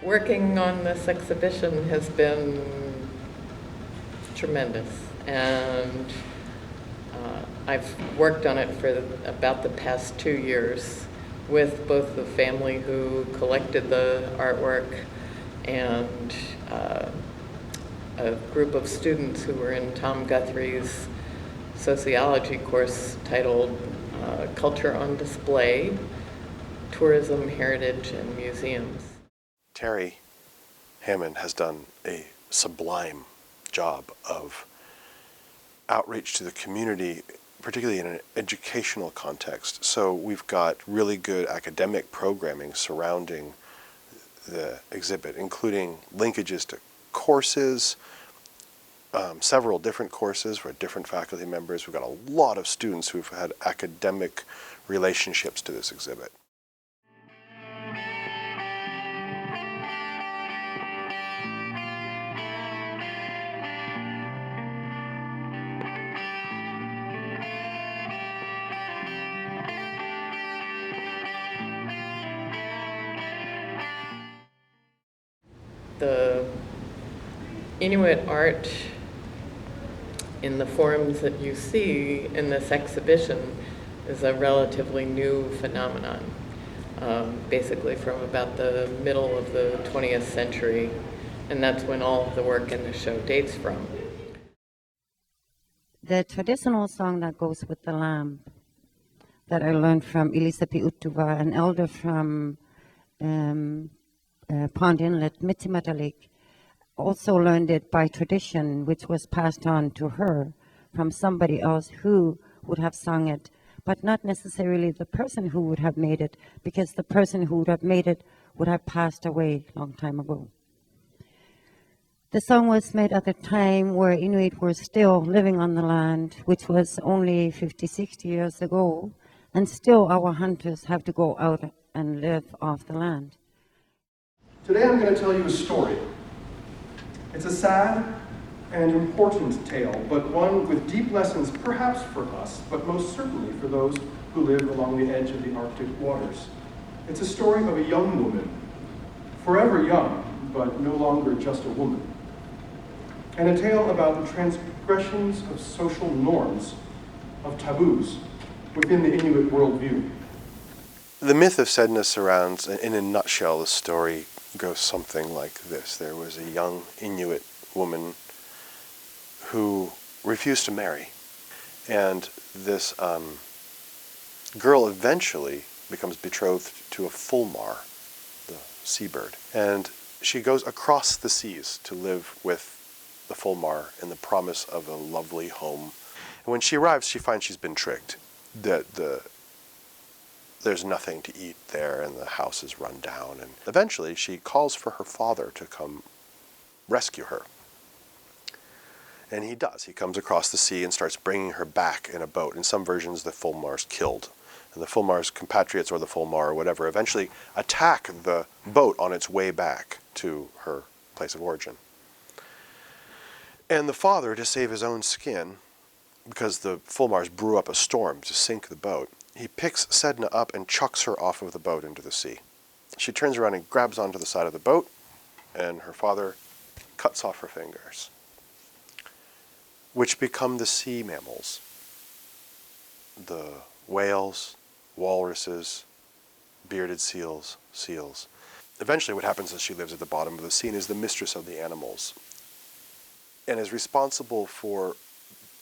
Working on this exhibition has been tremendous, and I've worked on it for about the past 2 years with both the family who collected the artwork and a group of students who were in Tom Guthrie's sociology course titled Culture on Display, Tourism, Heritage, and Museums. Terry Hammond has done a sublime job of outreach to the community, particularly in an educational context. So we've got really good academic programming surrounding the exhibit, including linkages to courses, several different courses for different faculty members. We've got a lot of students who've had academic relationships to this exhibit. The Inuit art in the forms that you see in this exhibition is a relatively new phenomenon, basically from about the middle of the 20th century, and that's when all of the work in the show dates from. The traditional song that goes with the lamb that I learned from Elisapi Utuva, an elder from Pond Inlet, Mitimatalik, also learned it by tradition, which was passed on to her from somebody else who would have sung it, but not necessarily the person who would have made it, because the person who would have made it would have passed away a long time ago. The song was made at a time where Inuit were still living on the land, which was only 50, 60 years ago, and still our hunters have to go out and live off the land. Today I'm going to tell you a story. It's a sad and important tale, but one with deep lessons perhaps for us, but most certainly for those who live along the edge of the Arctic waters. It's a story of a young woman, forever young, but no longer just a woman. And a tale about the transgressions of social norms, of taboos, within the Inuit worldview. The myth of Sedna surrounds, in a nutshell, the story goes something like this. There was a young Inuit woman who refused to marry. And this girl eventually becomes betrothed to a fulmar, the seabird. And she goes across the seas to live with the fulmar in the promise of a lovely home. And when she arrives, she finds she's been tricked. There's nothing to eat there, and the house is run down. And eventually, she calls for her father to come rescue her. And he does. He comes across the sea and starts bringing her back in a boat. In some versions, the fulmar's killed. And the fulmar's compatriots, or the fulmar or whatever, eventually attack the boat on its way back to her place of origin. And the father, to save his own skin, because the fulmars brew up a storm to sink the boat, he picks Sedna up and chucks her off of the boat into the sea. She turns around and grabs onto the side of the boat, and her father cuts off her fingers, which become the sea mammals. The whales, walruses, bearded seals. Eventually what happens is she lives at the bottom of the sea and is the mistress of the animals, and is responsible for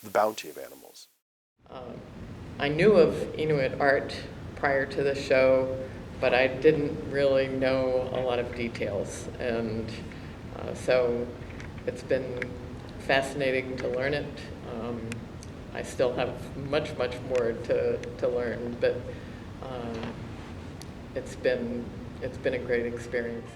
the bounty of animals. I knew of Inuit art prior to the show, but I didn't really know a lot of details. And so it's been fascinating to learn it. I still have much more to learn, but it's been a great experience.